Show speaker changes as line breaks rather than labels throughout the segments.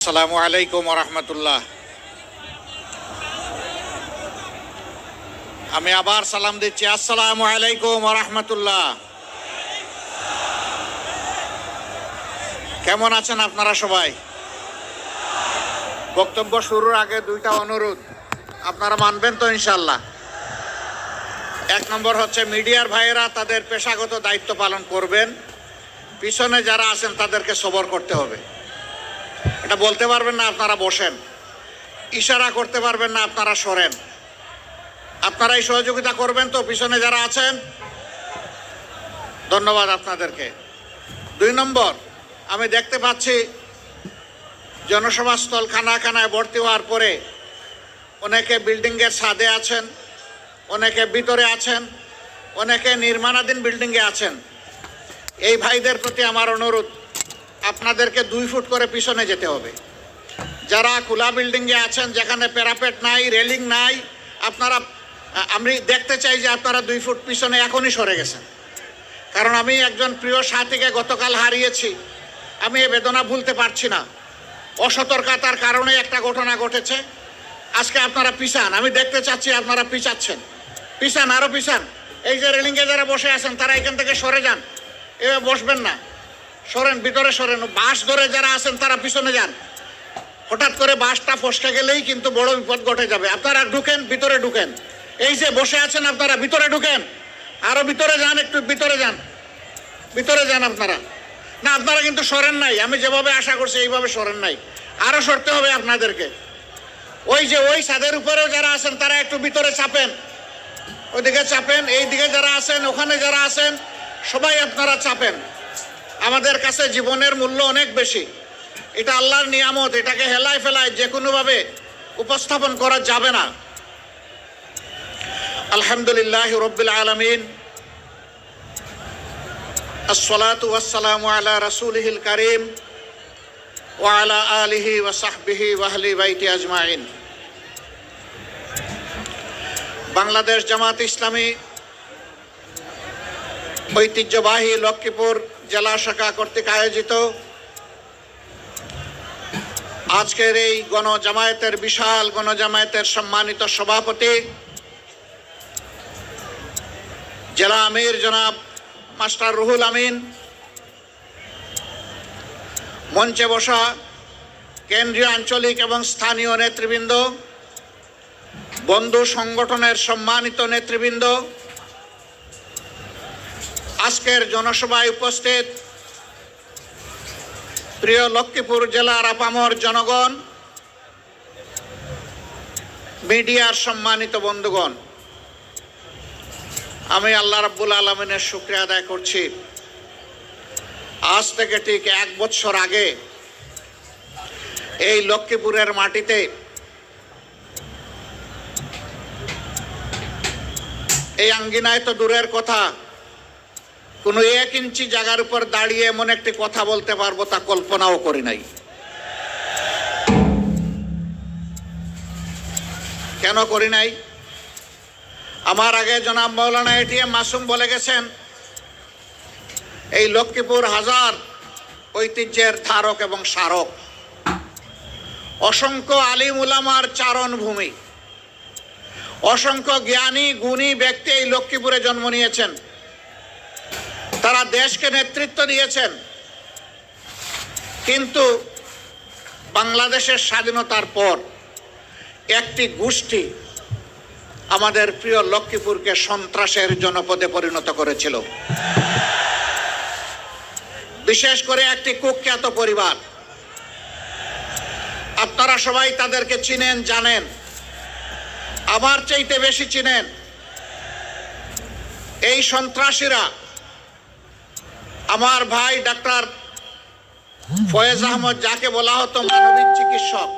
আসসালামু আলাইকুম রহমতুল্লাহ। আমি আবার সালাম দিচ্ছি। আসসালামু আলাইকুম রহমতুল্লাহ। কেমন আছেন আপনারা সবাই? বক্তব্য শুরুর আগে দুইটা অনুরোধ আপনারা মানবেন তো ইনশাল্লাহ। এক নম্বর হচ্ছে মিডিয়ার ভাইয়েরা তাদের পেশাগত দায়িত্ব পালন করবেন, পিছনে যারা আছেন তাদেরকে সবর করতে হবে। এটা বলতে পারবেন না আপনারা বসেন, ইশারা করতে পারবেন না আপনারা সরেন। আপনারা এই সহযোগিতা করবেন তো পিছনে যারা আছেন? ধন্যবাদ আপনাদেরকে। দুই নম্বর, আমি দেখতে পাচ্ছি জনসভাস্থল খানায় ভর্তি হওয়ার পরে অনেকে বিল্ডিংয়ের ছাদে আছেন, অনেকে ভিতরে আছেন, অনেকে নির্মাণাধীন বিল্ডিংয়ে আছেন। এই ভাইদের প্রতি আমার অনুরোধ, আপনাদেরকে 2 ফুট করে পিছনে যেতে হবে। যারা খোলা বিল্ডিংয়ে আছেন, যেখানে প্যারাপেট নাই, রেলিং নাই, আপনারা, আমি দেখতে চাই যে আপনারা 2 ফুট পিছনে এখনই সরে গেছেন। কারণ আমি একজন প্রিয় সাথীকে গতকাল হারিয়েছি। আমি এ বেদনা ভুলতে পারছি না। অসতর্কতার কারণে একটা ঘটনা ঘটেছে। আজকে আপনারা পিছান, আমি দেখতে চাচ্ছি আপনারা পিছাচ্ছেন। পিছান, আরও পিছান। এই যে রেলিংয়ে যারা বসে আছেন তারা এখান থেকে সরে যান, এভাবে বসবেন না, সরেন, ভিতরে সরেন। বাঁশ ধরে যারা আছেন তারা পিছনে যান। হঠাৎ করে বাঁশটা ফসকে গেলেই কিন্তু বড় বিপদ ঘটে যাবে। আপনারা ঢুকেন, ভিতরে ঢুকেন। এই যে বসে আছেন আপনারা ভিতরে ঢুকেন, আরো ভিতরে যান, একটু ভিতরে যান, ভিতরে যান আপনারা। না, আপনারা কিন্তু সরেন নাই, আমি যেভাবে আশা করছি এইভাবে সরেন নাই, আরো সরতে হবে আপনাদেরকে। ওই যে ওই ছাদের উপরেও যারা আছেন তারা একটু ভিতরে চাপেন, ওইদিকে চাপেন। এই দিকে যারা আছেন, ওখানে যারা আছেন, সবাই আপনারা চাপেন। আমাদের কাছে জীবনের মূল্য অনেক বেশি। এটা আল্লাহর নিয়ামত, এটাকে হেলায় ফেলায় যে কোনোভাবে উপস্থাপন করা যাবে না। আলহামদুলিল্লাহ রাব্বিল আলামিন, আসসালাতু ওয়াসসালামু আলা রাসূলিহিল কারীম ওয়া আলা আলিহি ওয়া সাহবিহি ওয়া আহলি বাইতি আজমাইন। বাংলাদেশ জামাত ইসলামী ঐতিহ্যবাহী লক্ষ্মীপুর জেলা শাখা কর্তৃক আয়োজিত আজকের এই গণজামায়াতের, বিশাল গণজামায়াতের সম্মানিত সভাপতি জেলা আমির জনাব মাস্টার রুহুল আমিন, মঞ্চে বসা কেন্দ্রীয়, আঞ্চলিক এবং স্থানীয় নেতৃবৃন্দ, বন্ধু সংগঠনের সম্মানিত নেতৃবৃন্দ, আজকের জনসভায় উপস্থিত প্রিয় লক্ষ্মীপুর জেলার আপামর জনগণ, মিডিয়ার সম্মানিত বন্ধুগণ, আমি আল্লাহ রাব্বুল আলামিনের শুকরিয়া আদায় করছি। আজ থেকে ঠিক 1 বছর আগে এই লক্ষ্মীপুরের মাটিতে এই আঙ্গিনায় তো দূরের কথা, কোনো 1 ইঞ্চি জায়গার উপর দাঁড়িয়ে এমন একটি কথা বলতে পারবো তা কল্পনাও করি নাই। কেন করি নাই? আমার আগে জনাব মাওলানা এটিএম মাসুম বলে গেছেন, এই লক্ষ্মীপুর হাজার ঐতিহ্যের ধারক এবং স্মারক, অসংখ্য আলিম উলামার চারণ ভূমি, অসংখ্য জ্ঞানী গুণী ব্যক্তি এই লক্ষ্মীপুরে জন্ম নিয়েছেন। তারা দেশকে নেতৃত্ব দিয়েছেন। কিন্তু বাংলাদেশের স্বাধীনতার পর একটি গোষ্ঠী আমাদের প্রিয় লক্ষ্মীপুরকে সন্ত্রাসের জনপদে পরিণত করেছিল। বিশেষ করে একটি কুখ্যাত পরিবার, আপনারা সবাই তাদেরকে চিনেন, জানেন, আমার চাইতে বেশি চিনেন। এই সন্ত্রাসীরা আমার ভাই ডাক্তার ফয়েজ আহমদ, যাকে বলা হতো মানবিক চিকিৎসক,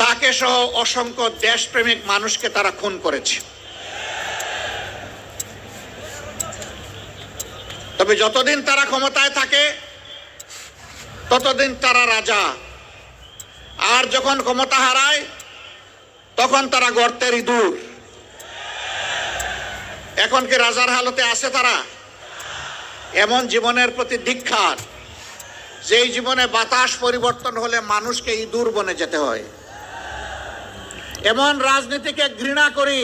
তাকে সহ অসংখ্য দেশপ্রেমিক মানুষকে তারা খুন করেছে। তবে যতদিন তারা ক্ষমতায় থাকে ততদিন তারা রাজা, আর যখন ক্ষমতা হারায় তখন তারা গর্তের ইঁদুর। এখন কি রাজার হালতে আছে তারা? এমন জীবনের প্রতি ধিক্কার। যেই জীবনে বাতাস পরিবর্তন হলে মানুষকে ইঁদুর বনে যেতে হয়। এমন রাজনীতিকে ঘৃণা করি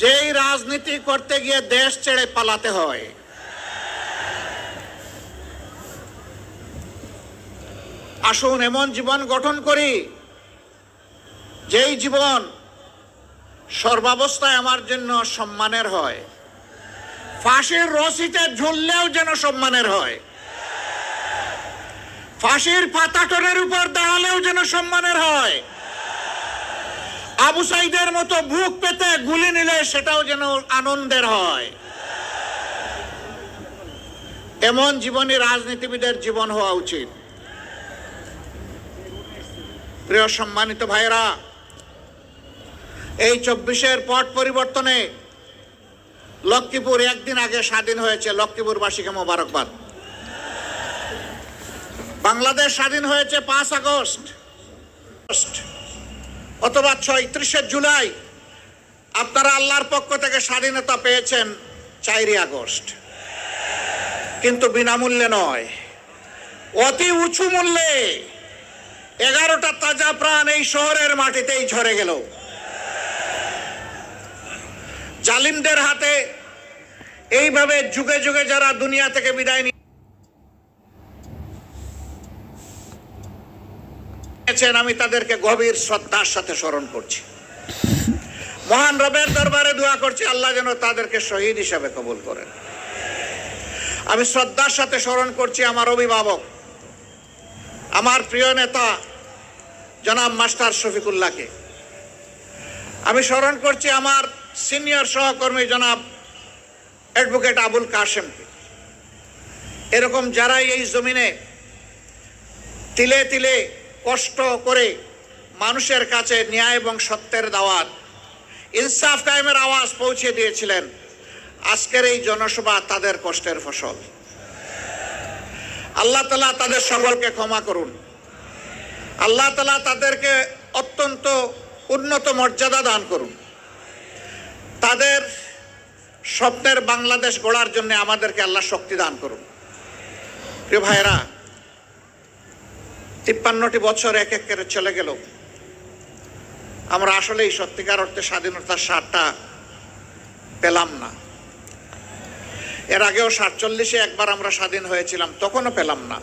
যেই রাজনীতি করতে গিয়ে দেশ ছেড়ে পালাতে হয়। আসুন এমন জীবন গঠন করি যেই জীবন সর্বাবস্থায় আমার জন্য সম্মানের হয়, ফাঁসির রশিতে ঝুললেও যেন সম্মানের হয়, ফাঁসির পাতাটনের উপর দাঁড়ালেও যেন সম্মানের হয়, আবু সাইদের মতো বুক পেতে গুলি নিলে সেটাও যেন আনন্দের হয়। এমন জীবনী রাজনীতিবিদের জীবন হওয়া উচিত। প্রিয় সম্মানিত ভাইরা, এই 24-এর পট পরিবর্তনে লক্ষ্মীপুর একদিন আগে স্বাধীন হয়েছে। লক্ষ্মীপুরবাসীকে মোবারকবাদ। বাংলাদেশ স্বাধীন হয়েছে 5 আগস্ট অথবা 31শে জুলাই। আপনারা আল্লাহর পক্ষ থেকে স্বাধীনতা পেয়েছেন 4 আগস্ট, কিন্তু বিনামূল্যে নয়, অতি উঁচু মূল্যে। 11টা তাজা প্রাণ এই শহরের মাটিতেই ঝরে গেল। জালিমদের হাতে এইভাবে যুগে যুগে যারা দুনিয়া থেকে বিদায় নিয়েছেন, আমি তাদেরকে গভীর শ্রদ্ধার সাথে স্মরণ করছি। মহান রবের দরবারে দোয়া করছি আল্লাহ যেন তাদেরকে শহীদ হিসাবে কবুল করেন। আমি শ্রদ্ধার সাথে স্মরণ করছি আমার অভিভাবক, আমার প্রিয় নেতা জনাব মাস্টার শফিকুল্লাহকে। আমি স্মরণ করছি আমার সিনিয়র সহকর্মী জনাব অ্যাডভোকেট আবুল কাশেমকে। এরকম যারাই এই জমিনে তিলে তিলে কষ্ট করে মানুষের কাছে ন্যায় এবং সত্যের দাওয়াত, ইনসাফ কায়েমের আওয়াজ পৌঁছে দিয়েছিলেন, আজকের এই জনসভা তাদের কষ্টের ফসল। আল্লাহ তাআলা তাদের সকলকে ক্ষমা করুন। আল্লাহ তাআলা তাদেরকে অত্যন্ত উন্নত মর্যাদা দান করুন। তাদের স্বপ্নের বাংলাদেশ গড়ার জন্য আমাদেরকে আল্লাহ শক্তি দান করুন। প্রিয় ভাইরা, 53টি বছর এক এক করে চলে গেল। আমরা আসলেই সত্যিকার অর্থে স্বাধীনতার স্বাদটা পেলাম না। এর আগেও 47-এ একবার আমরা স্বাধীন হয়েছিলাম, তখনও পেলাম না।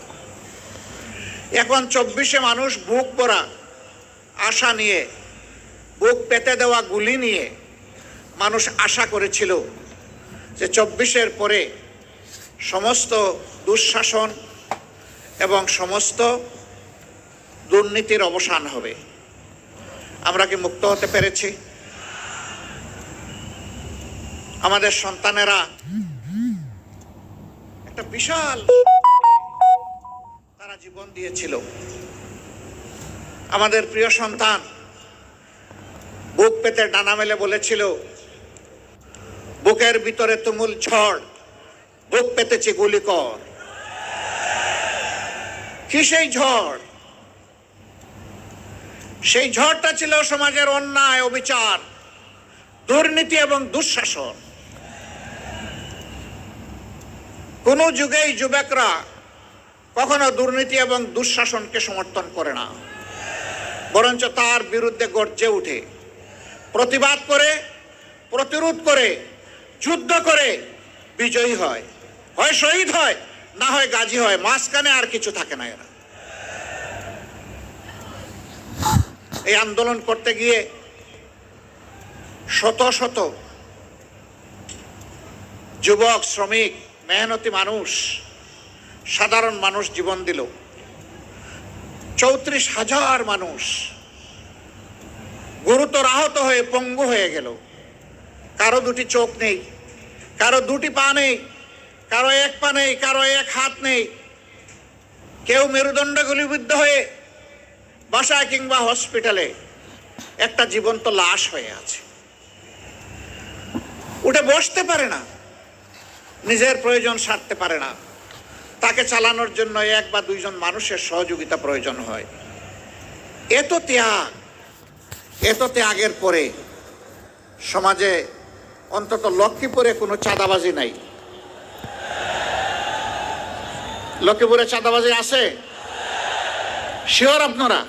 এখন 24-এ মানুষ বুক ভরা আশা নিয়ে, বুক পেতে দেওয়া গুলি নিয়ে মানুষ আশা করেছিল যে 24-এর পরে সমস্ত দুঃশাসন এবং সমস্ত দুর্নীতির অবসান হবে। আমরা কি মুক্ত হতে পেরেছি? আমাদের সন্তানেরা একটা বিশাল তারা জীবন দিয়েছিল। আমাদের প্রিয় সন্তান বুক পেতে ডানা মেলে বলেছিল, বুকের ভিতরে তুমুল ঝড়, বুক পেতেছে গুলি কর। কি সেই ঝড়? সেই ঝড়টা ছিল সমাজের অন্যায়, অবিচার, দুর্নীতি এবং দুঃশাসন। কোন যুগেই যুবকরা কখনো দুর্নীতি এবং দুঃশাসনকে সমর্থন করে না, বরঞ্চ তার বিরুদ্ধে গর্জে উঠে, প্রতিবাদ করে, প্রতিরোধ করে, যুদ্ধ করে বিজয়ী হয়। হয় শহীদ হয়, না হয় গাজী হয়, মাঝখানে আর কিছু থাকে না। এরা এই আন্দোলন করতে গিয়ে শত শত যুবক, শ্রমিক, মেহনতি মানুষ, সাধারণ মানুষ জীবন দিল। 34,000 মানুষ গুরুতর আহত হয়ে পঙ্গু হয়ে গেল। কারো 2টি চোখ নেই, কারো 2টি পা নেই, কারো 1 পা নেই, কারো 1 হাত নেই। কেউ মেরুদণ্ড গুলিবিদ্ধ হয়ে বাসায় কিংবা হসপিটালে একটা জীবন্ত লাশ হয়ে আছে। উঠে বসতে পারে না, নিজের প্রয়োজন সারতে পারে না। তাকে চালানোর জন্য 1 বা 2 জন মানুষের সহযোগিতা প্রয়োজন হয়। এত ত্যাগের পরে সমাজে অন্তত লক্ষ্মীপুরে কোনো চাঁদাবাজি নাই, লক্ষ্মীপুরে চাঁদাবাজি আছে? শিওর আপনারা?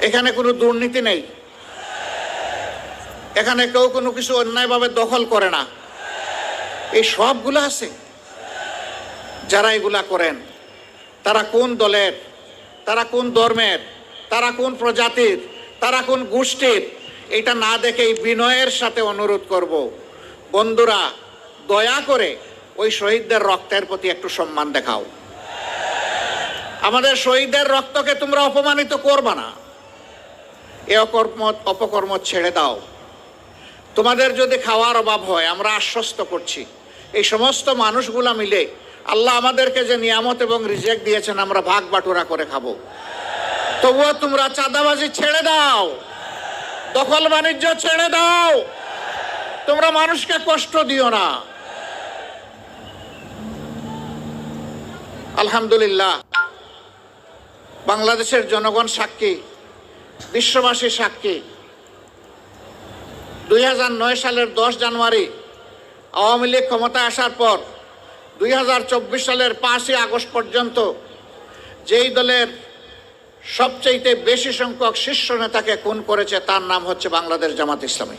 এখানে কোনো দুর্নীতি নেই, এখানে কেউ কোনো কিছু অন্যায়ভাবে দখল করে না, এই সবগুলো আছে। যারা এগুলা করেন তারা কোন দলের, তারা কোন ধর্মের, তারা কোন প্রজাতির, তারা কোন গোষ্ঠীর, এটা না দেখেই বিনয়ের সাথে অনুরোধ করব, বন্ধুরা দয়া করে ওই শহীদদের রক্তের প্রতি একটু সম্মান দেখাও। আমাদের শহীদদের রক্তকে তোমরা অপমানিত করবা না, এ অপকর্ম ছেড়ে দাও। তোমাদের যদি খাওয়ার অভাব হয়, আমরা আশ্বস্ত করছি এই সমস্ত মানুষগুলা মিলে আল্লাহ আমাদেরকে যে নিয়ামত এবং রিজেক দিয়েছেন আমরা ভাগ বাটোয়ারা করে খাবো। তবুও তোমরা চাঁদাবাজি ছেড়ে দাও, দখল বাণিজ্য ছেড়ে দাও, তোমরা মানুষকে কষ্ট দিও না। আলহামদুলিল্লাহ, বাংলাদেশের জনগণ সাক্ষী, বিশ্ববাসী সাক্ষী। 2009 সালের 10 জানুয়ারি আওয়ামী লীগ ক্ষমতায় আসার পর 2024 সালের 5ই আগস্ট পর্যন্ত যেই দলের সবচেয়ে বেশি সংখ্যক শীর্ষ নেতাকে খুন করেছে তার নাম হচ্ছে বাংলাদেশ জামাত ইসলামী।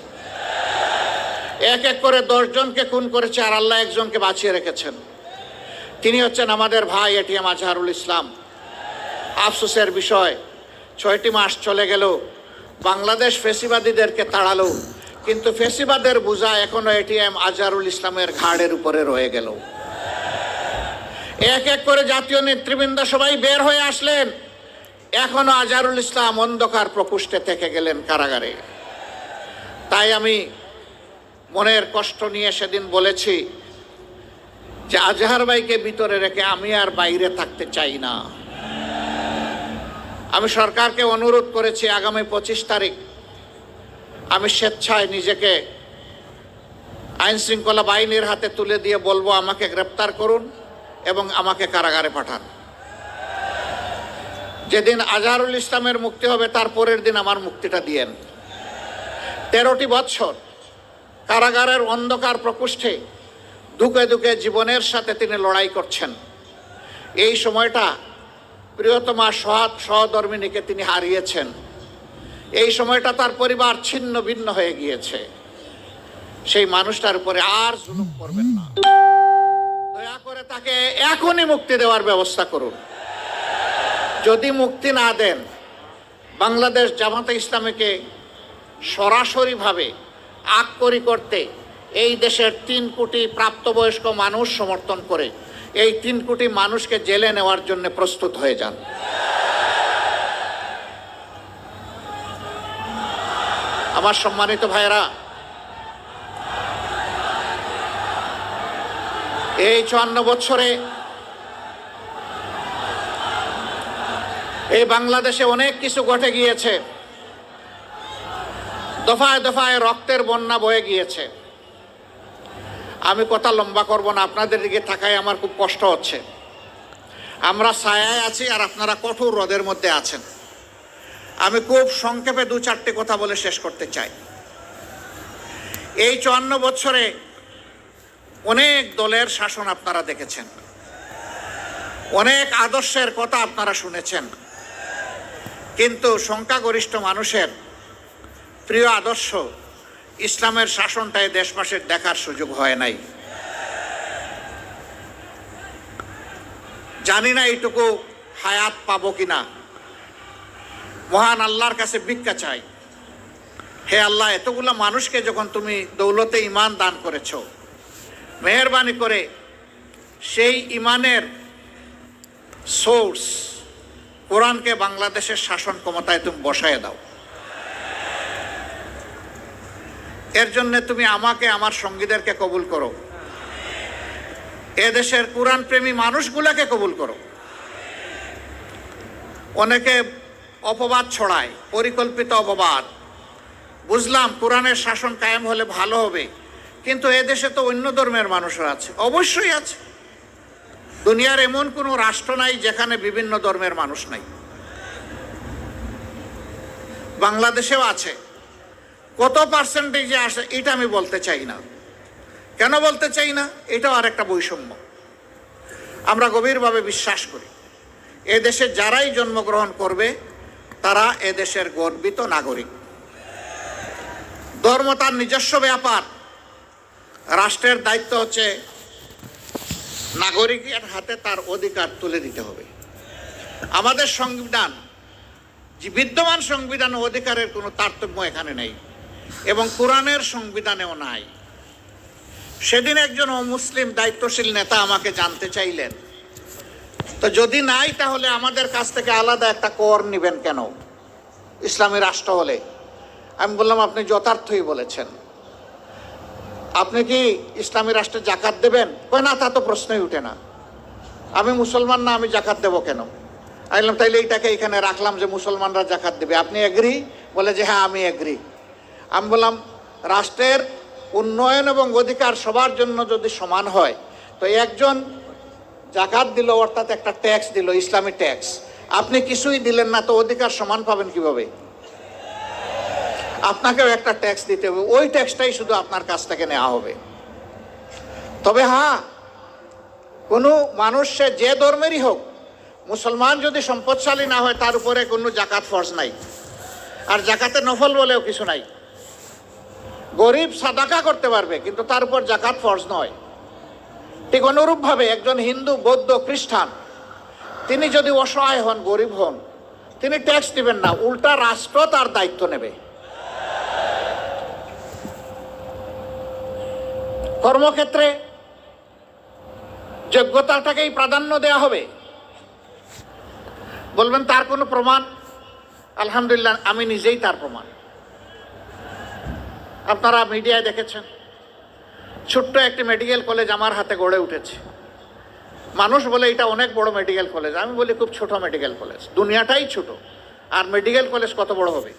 এক এক করে 10 জনকে খুন করেছে, আর আল্লাহ একজনকে বাঁচিয়ে রেখেছেন। তিনি হচ্ছেন আমাদের ভাই এটিএম আজহারুল ইসলাম। আফসোসের বিষয়, 6টি মাস চলে গেল, বাংলাদেশ ফেসিবাদীদেরকে তাড়ালো, কিন্তু ফেসিবাদের বোঝা এখনো এটিএম আজহারুল ইসলামের ঘাড়ের উপরে রয়ে গেল। এক এক করে জাতীয় নেতৃবৃন্দ সবাই বের হয়ে আসলেন, এখনো আজহারুল ইসলাম অন্ধকার প্রকোষ্ঠে থেকে গেলেন কারাগারে। তাই আমি মনের কষ্ট নিয়ে সেদিন বলেছি যে আজহার ভাইকে ভিতরে রেখে আমি আর বাইরে থাকতে চাই না। আমি সরকারকে অনুরোধ করেছি আগামী 25 তারিখ আমি স্বেচ্ছায় নিজেকে আইন শৃঙ্খলা বাহিনীর হাতে তুলে দিয়ে বলবো আমাকে গ্রেপ্তার করুন এবং আমাকে কারাগারে পাঠান। যেদিন আজহারুল ইসলামের মুক্তি হবে তার পরের দিন আমার মুক্তিটা দিয়েন। 13টি বৎসর কারাগারের অন্ধকার প্রকোষ্ঠে দুঃখে দুঃখে জীবনের সাথে তিনি লড়াই করছেন। এই সময়টা প্রিয়তমা সহধর্মিণীকে তিনি হারিয়েছেন। এই সময়টা তার পরিবার ছিন্ন ভিন্ন হয়ে গিয়েছে। সেই মানুষটার উপরে আর জুলুম করবেন না, দয়া করে তাকে এখনই মুক্তি দেওয়ার ব্যবস্থা করুন। যদি মুক্তি না দেন, বাংলাদেশ জামাতে ইসলামীকে সরাসরিভাবে আককরি করতে এই দেশের 3 কোটি প্রাপ্তবয়স্ক মানুষ সমর্থন করে এই 3 কোটি মানুষকে জেলে নেওয়ার জন্য প্রস্তুত হয়ে যান। আমার সম্মানিত ভাইয়েরা, এই 54 বছরে এই বাংলাদেশে অনেক কিছু ঘটে গিয়েছে। দফায় দফায় রক্তের বন্যা বয়ে গিয়েছে। আমি কথা লম্বা করব না, আপনাদের দিকে তাকায় আমার খুব কষ্ট হচ্ছে। আমরা ছায়ায় আছি আর আপনারা কঠোর রোদের মধ্যে আছেন। আমি খুব সংক্ষেপে 2-4টি কথা বলে শেষ করতে চাই। এই 54 বছরে অনেক দলের শাসন আপনারা দেখেছেন, অনেক আদর্শের কথা আপনারা শুনেছেন, কিন্তু সংখ্যাগরিষ্ঠ মানুষের প্রিয় আদর্শ ইসলামের শাসনটাই দেশবাসীর দেখার সুযোগ হয় নাই। জানি না এইটুকু হায়াত পাবো কিনা। মহান আল্লাহর কাছে ভিক্ষা চাই, হে আল্লাহ, এতগুলো মানুষকে যখন তুমি দৌলতে ইমান দান করেছো, মেহেরবানি করে সেই ইমানের সোর্স কোরআনকে বাংলাদেশের শাসন ক্ষমতায় তুমি বসায় দাও। এর জন্য তুমি আমাকে, আমার সঙ্গীদেরকে কবুল করো, এদেশের কোরআন প্রেমী মানুষগুলাকে কবুল করো। অনেকে অপবাদ ছড়ায়, পরিকল্পিত অপবাদ। বুঝলাম কোরআনের শাসন কায়েম হলে ভালো হবে, কিন্তু এদেশে তো অন্য ধর্মের মানুষও আছে। অবশ্যই আছে, দুনিয়ার এমন কোনো রাষ্ট্র নাই যেখানে বিভিন্ন ধর্মের মানুষ নাই। বাংলাদেশেও আছে। কত পার্সেন্টেজে আসে এটা আমি বলতে চাই না। কেন বলতে চাই না? এটাও আর একটা বৈষম্য। আমরা গভীরভাবে বিশ্বাস করি এদেশে যারাই জন্মগ্রহণ করবে তারা এদেশের গর্বিত নাগরিক। ধর্ম তার নিজস্ব ব্যাপার, রাষ্ট্রের দায়িত্ব হচ্ছে নাগরিকের হাতে তার অধিকার তুলে দিতে হবে। আমাদের সংবিধান, যে বিদ্যমান সংবিধান, অধিকারের কোনো তারতম্য এখানে নেই এবং কোরআনের সংবিধানেও নাই। সেদিন একজন অমুসলিম দায়িত্বশীল নেতা আমাকে জানতে চাইলেন, তো যদি নাই তাহলে আমাদের কাছ থেকে আলাদা একটা কর নেবেন কেন ইসলামী রাষ্ট্র হলে? আমি বললাম, আপনি যথার্থই বলেছেন। আপনি কি ইসলামী রাষ্ট্রে জাকাত দেবেন? কয় না, তা তো প্রশ্নই উঠে না। আমি মুসলমান না, আমি জাকাত দেবো কেন? আমি বললাম, তাইলে এইটাকে এখানে রাখলাম যে মুসলমানরা জাকাত দেবে, আপনি এগ্রি? বলে যে হ্যাঁ, আমি এগ্রি। আমি বললাম, রাষ্ট্রের উন্নয়ন এবং অধিকার সবার জন্য যদি সমান হয়, তো একজন জাকাত দিল, অর্থাৎ একটা ট্যাক্স দিল, ইসলামী ট্যাক্স, আপনি কিছুই দিলেন না, তো অধিকার সমান পাবেন কিভাবে? আপনাকেও একটা ট্যাক্স দিতে হবে, ওই ট্যাক্সটাই শুধু আপনার কাছ থেকে নেওয়া হবে। তবে হ্যাঁ, কোনো মানুষ সে যে ধর্মেরই হোক, মুসলমান যদি সম্পদশালী না হয় তার উপরে কোনো জাকাত ফরজ নাই, আর জাকাতে নফল বলেও কিছু নাই। গরিব সাদাকা করতে পারবে, কিন্তু তার উপর জাকাত ফরজ নয়। ঠিক অনুরূপভাবে একজন হিন্দু, বৌদ্ধ, খ্রিস্টান, তিনি যদি অসহায় হন, গরিব হন, তিনি ট্যাক্স দিবেন না, উল্টা রাষ্ট্র তার দায়িত্ব নেবে। কর্মক্ষেত্রে যোগ্যতাটাকেই প্রাধান্য দেওয়া হবে। বলবেন তার কোনো প্রমাণ? আলহামদুলিল্লাহ, আমি নিজেই তার প্রমাণ। আপনারা মিডিয়ায় দেখেছেন, ছোট্ট একটি মেডিকেল কলেজ আমার হাতে গড়ে উঠেছে। মানুষ বলে এটা অনেক বড় মেডিকেল কলেজ, আমি বলি খুব ছোট মেডিকেল কলেজ। দুনিয়াটাই ছোট, আর মেডিকেল কলেজ কত বড় হবে?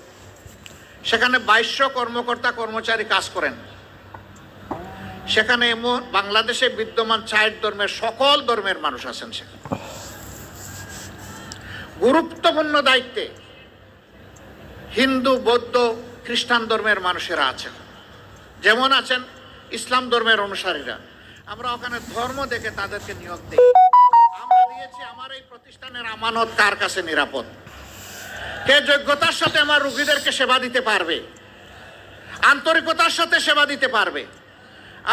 সেখানে 2200 কর্মকর্তা কর্মচারী কাজ করেন। সেখানে বাংলাদেশে বিদ্যমান 4 ধর্মের, সকল ধর্মের মানুষ আছেন সেখানে। গুরুত্বপূর্ণ দায়িত্বে হিন্দু, বৌদ্ধ, খ্রিস্টান ধর্মের মানুষেরা আছেন, যেমন আছেন ইসলাম ধর্মের অনুসারীরা। আমরা ওখানে ধর্ম দেখে তাদেরকে নিয়োগ দিই। আমরা দিয়েছি আমার এই প্রতিষ্ঠানের আমানত কার কাছে নিরাপদ, কে যোগ্যতার সাথে আমার রোগীদেরকে সেবা দিতে পারবে, আন্তরিকতার সাথে সেবা দিতে পারবে,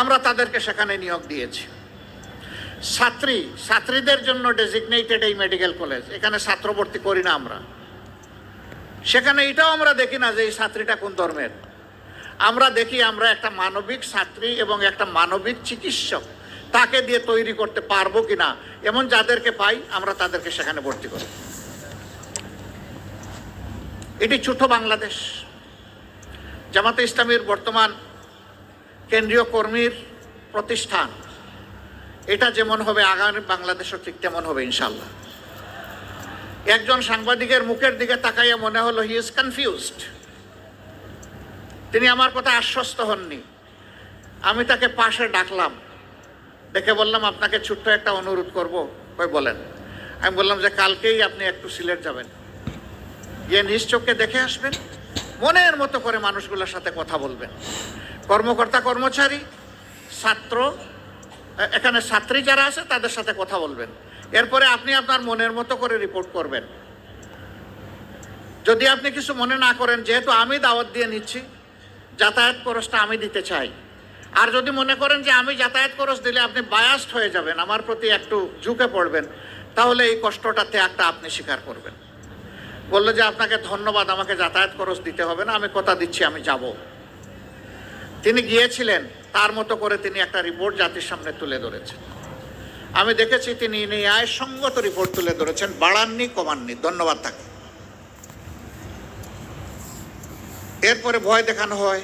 আমরা তাদেরকে সেখানে নিয়োগ দিয়েছি। ছাত্রীদের জন্য ডেজিগনেটেড এই মেডিকেল কলেজ, এখানে ছাত্র ভর্তি করি না আমরা। সেখানে এটাও আমরা দেখি না যে এই ছাত্রীটা কোন ধর্মের, আমরা দেখি আমরা একটা মানবিক ছাত্রী এবং একটা মানবিক চিকিৎসক তাকে দিয়ে তৈরি করতে পারবো কিনা, এমন যাদেরকে পাই আমরা তাদেরকে সেখানে ভর্তি করি। এটি ছোট বাংলাদেশ। জামাতে ইসলামীর বর্তমান কেন্দ্রীয় কর্মীর প্রতিষ্ঠান, এটা যেমন হবে আগামী বাংলাদেশও ঠিক তেমন হবে ইনশাল্লাহ। একজন সাংবাদিকের মুখের দিকে তাকাইয়া মনে হলো হি ইজ কনফিউজড, তিনি আমার কথা আশ্বস্ত হননি। আমি তাকে পাশে ডাকলাম, ডেকে বললাম, আপনাকে ছোট্ট একটা অনুরোধ করব। বলেন। আমি বললাম যে কালকেই আপনি একটু সিলেট যাবেন, গিয়ে নিজ চোখে দেখে আসবেন, মনের মতো করে মানুষগুলোর সাথে কথা বলবেন, কর্মকর্তা কর্মচারী, ছাত্র, এখানে ছাত্রী যারা আছে তাদের সাথে কথা বলবেন। এরপরে আপনি আপনার মনের মতো করে রিপোর্ট করবেন। যদি আপনি কিছু মনে না করেন, যেহেতু আমি দাওয়াত দিয়ে নিচ্ছি, যাতায়াত খরচটা আমি দিতে চাই। আর যদি মনে করেন যে আমি যাতায়াত খরচ দিলে আপনি বায়াসড হয়ে যাবেন, আমার প্রতি একটু ঝুঁকে পড়বেন, তাহলে এই কষ্টটা ত্যাগটা আপনি স্বীকার করবেন। বললো যে আপনাকে ধন্যবাদ, আমাকে যাতায়াত খরচ দিতে হবে না, আমি কথা দিচ্ছি আমি যাব। তিনি গিয়েছিলেন, তার মতো করে তিনি একটা রিপোর্ট জাতির সামনে তুলে ধরেছেন। আমি দেখেছি তিনি ন্যায়সঙ্গত রিপোর্ট তুলে ধরেছেন, বাড়াননি কমাননি, ধন্যবাদ তাকে। এরপরে ভয় দেখানো হয়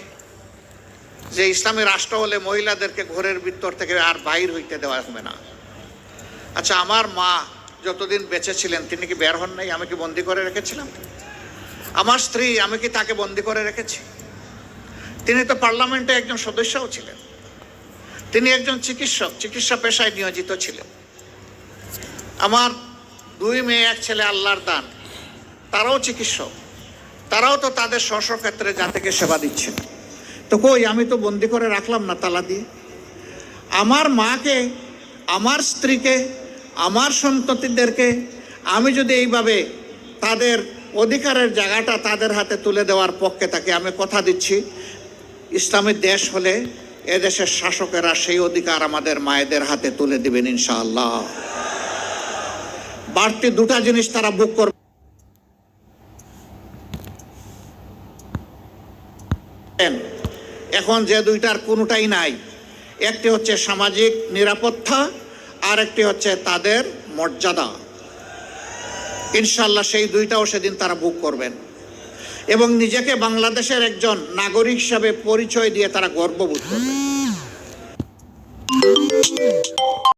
যে ইসলামী রাষ্ট্র হলে মহিলাদেরকে ঘরের ভিতর থেকে আর বাইর হইতে দেওয়া হবে না। আচ্ছা, আমার মা যতদিন বেঁচে ছিলেন তিনি কি বের হন নাই? আমি কি বন্দি করে রেখেছিলাম? আমার স্ত্রী, আমি কি তাকে বন্দি করে রেখেছি? তিনি তো পার্লামেন্টে একজন সদস্যও ছিলেন, তিনি একজন চিকিৎসক, চিকিৎসা পেশায় নিয়োজিত ছিলেন। আমার 2 মেয়ে 1 ছেলে আল্লাহর দান, তারাও চিকিৎসক, তারাও তো তাদের স্বস্বক্ষেত্রে জাতিকে সেবা দিচ্ছেন। তো কই, আমি তো বন্দি করে রাখলাম না তালা দিয়ে। আমার মাকে, আমার স্ত্রীকে, আমার সন্ততিদেরকে আমি যদি এইভাবে তাদের অধিকারের জায়গাটা তাদের হাতে তুলে দেওয়ার পক্ষে থাকি, আমি কথা দিচ্ছি ইসলামের দেশ হলে এদেশের শাসকেরা সেই অধিকার আমাদের মায়েদের হাতে তুলে দিবেন ইনশাআল্লাহ। বাড়তি দুটা জিনিস তারা বুক করবে। এখন যে দুইটার কোনোটাই নাই, একটি হচ্ছে সামাজিক নিরাপত্তা, আর একটি হচ্ছে তাদের মর্যাদা। ইনশাআল্লাহ সেই দুইটাও সেদিন তারা বুক করবেন এবং নিজেকে বাংলাদেশের একজন নাগরিক হিসাবে পরিচয় দিয়ে তারা গর্ববোধ করবেন।